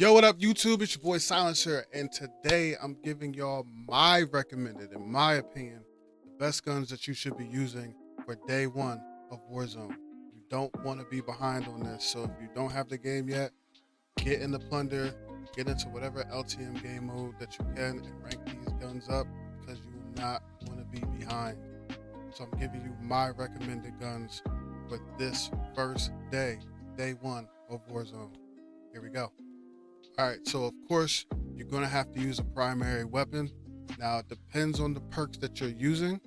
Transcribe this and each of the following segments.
Yo, what up, YouTube? It's your boy Silencer, and today I'm giving y'all my recommended, in my opinion, the best guns that you should be using for day one of Warzone. You don't want to be behind on this, so if you don't have the game yet, get in the plunder, get into whatever LTM game mode that you can, and rank these guns up because you will not want to be behind. So I'm giving you my recommended guns for this first day one of Warzone. Here we go. All right, so of course, you're gonna have to use a primary weapon. Now, it depends on the perks that you're using,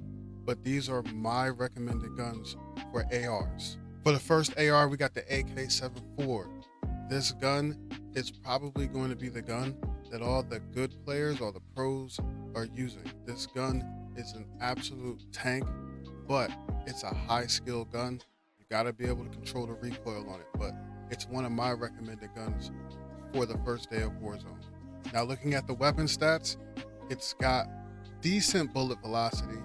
but these are my recommended guns for ARs. For the first AR, we got the AK-74. This gun is probably going to be the gun that all the good players or the pros are using. This gun is an absolute tank, but it's a high skill gun. You gotta be able to control the recoil on it, but it's one of my recommended guns for the first day of Warzone. Now, looking at the weapon stats, it's got decent bullet velocity,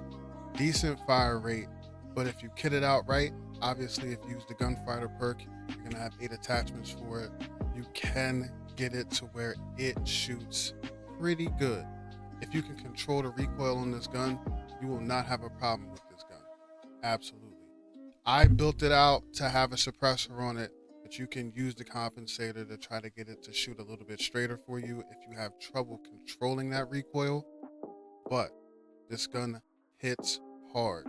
decent fire rate, but if you kit it out right, obviously if you use the gunfighter perk, you're gonna have 8 attachments for it. You can get it to where it shoots pretty good. If you can control the recoil on this gun, you will not have a problem with this gun. Absolutely. I built it out to have a suppressor on it, but you can use the compensator to try to get it to shoot a little bit straighter for you if you have trouble controlling that recoil. But this gun hits hard.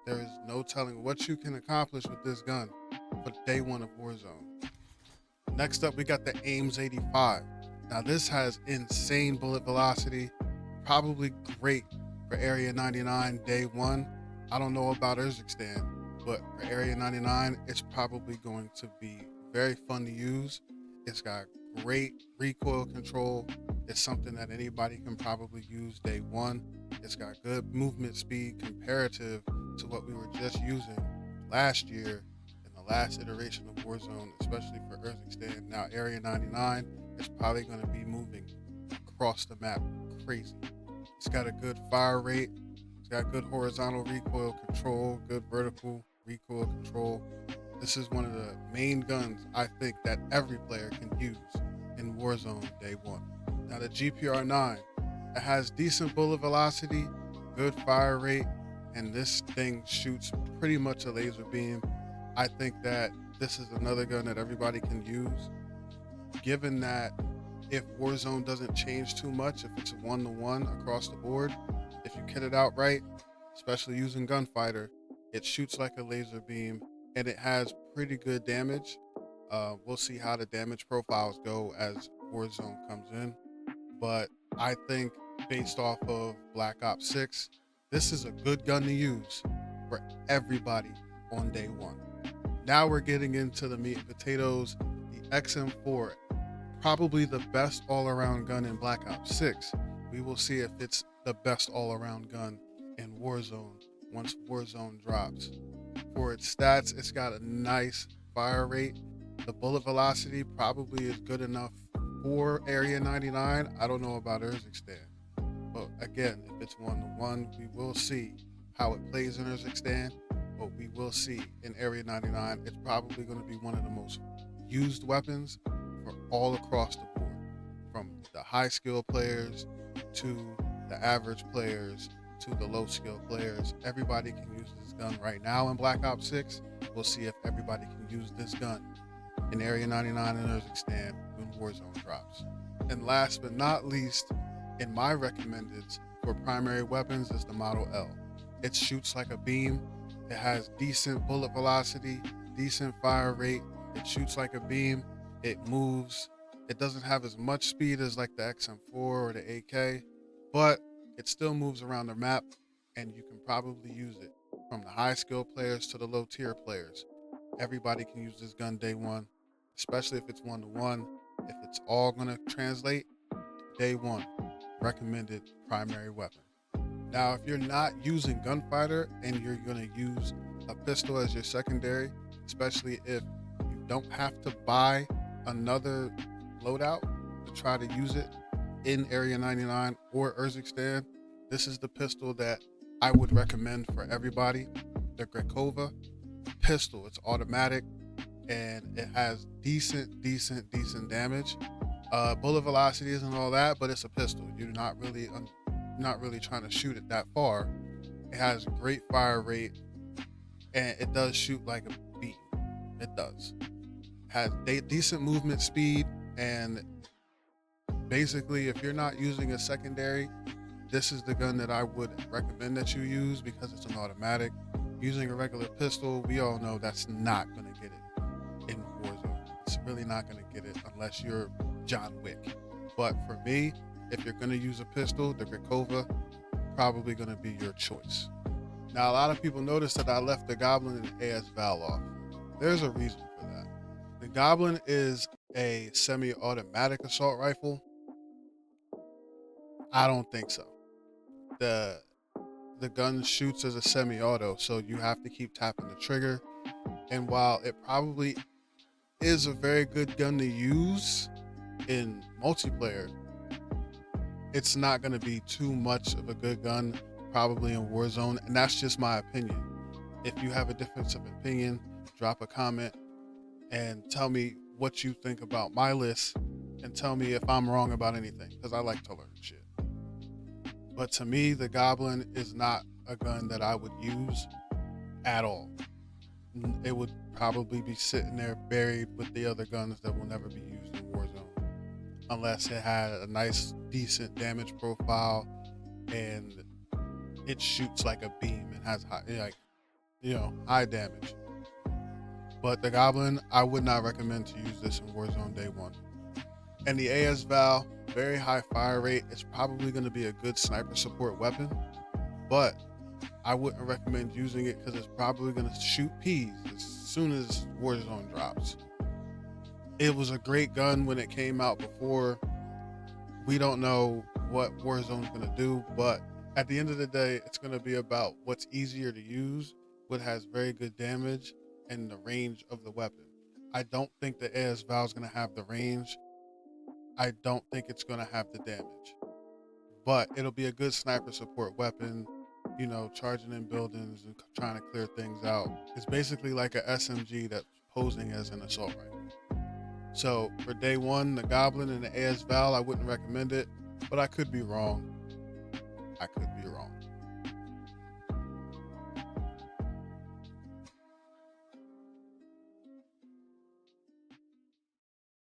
There is no telling what you can accomplish with this gun for day one of Warzone. Next up, we got the Ames 85. Now, this has insane bullet velocity, probably great for Area 99 day one. I don't know about Urzikstan, but for Area 99, it's probably going to be very fun to use. It's got great recoil control. It's something that anybody can probably use day one. It's got good movement speed comparative to what we were just using last year in the last iteration of Warzone, especially for Urzikstan. Now, Area 99 is probably going to be moving across the map crazy. It's got a good fire rate. It's got good horizontal recoil control, good vertical recoil control. This is one of the main guns I think that every player can use in Warzone day one. Now, the GPR-9, it has decent bullet velocity, good fire rate, and this thing shoots pretty much a laser beam. I think that this is another gun that everybody can use, given that if Warzone doesn't change too much, if it's 1-to-1 across the board, if you kit it out right, especially using gunfighter, it shoots like a laser beam, and it has pretty good damage. We'll see how the damage profiles go as Warzone comes in. But I think based off of Black Ops 6, this is a good gun to use for everybody on day one. Now we're getting into the meat and potatoes. The XM4, probably the best all-around gun in Black Ops 6. We will see if it's the best all-around gun in Warzone once Warzone drops. For its stats, it's got a nice fire rate. The bullet velocity probably is good enough for Area 99. I don't know about Urzikstan. But again, if it's 1-to-1, we will see how it plays in Urzikstan. But we will see in Area 99, it's probably going to be one of the most used weapons for all across the board. From the high skill players to the average players to the low skill players. Everybody can use this gun right now in Black Ops 6. We'll see if everybody can use this gun in Area 99 and Urzikstan when Warzone drops. And last but not least, in my recommendeds for primary weapons is the Model L. It shoots like a beam. It has decent bullet velocity, decent fire rate. It shoots like a beam. It moves. It doesn't have as much speed as like the XM4 or the AK, but it still moves around the map, and you can probably use it from the high skill players to the low tier players. Everybody can use this gun day one, especially if it's 1-to-1. If it's all gonna translate, day one, recommended primary weapon. Now, if you're not using gunfighter and you're gonna use a pistol as your secondary, especially if you don't have to buy another loadout to try to use it in Area 99 or Urzikstan, this is the pistol that I would recommend for everybody. The Grekova pistol. It's automatic and it has decent damage. bullet velocities and all that, but it's a pistol. You're not really trying to shoot it that far. It has great fire rate, and it does shoot like a beam. It does. Has decent movement speed, and basically, if you're not using a secondary, this is the gun that I would recommend that you use because it's an automatic. Using a regular pistol, we all know that's not going to get it in Warzone. It's really not going to get it unless you're John Wick. But for me, if you're going to use a pistol, the Grakova probably going to be your choice. Now, a lot of people notice that I left the Goblin and the AS Val off. There's a reason for that. The Goblin is a semi-automatic assault rifle. I don't think so. The gun shoots as a semi-auto, so you have to keep tapping the trigger. And while it probably is a very good gun to use in multiplayer, it's not going to be too much of a good gun probably in Warzone, and that's just my opinion. If you have a difference of opinion, drop a comment and tell me what you think about my list, and tell me if I'm wrong about anything, because I like to learn shit. But to me, the Goblin is not a gun that I would use at all. It would probably be sitting there buried with the other guns that will never be used in Warzone, unless it had a nice, decent damage profile and it shoots like a beam and has high damage. But the Goblin, I would not recommend to use this in Warzone day one. And the AS Val, very high fire rate. It's probably going to be a good sniper support weapon, but I wouldn't recommend using it because it's probably going to shoot peas as soon as Warzone drops. It was a great gun when it came out before. We don't know what Warzone's going to do, but at the end of the day, it's going to be about what's easier to use, what has very good damage, and the range of the weapon. I don't think the AS Val is going to have the range. I don't think it's going to have the damage, but it'll be a good sniper support weapon, charging in buildings and trying to clear things out. It's basically like a SMG that's posing as an assault rifle. So for day one, the Goblin and the AS Val, I wouldn't recommend it, but I could be wrong.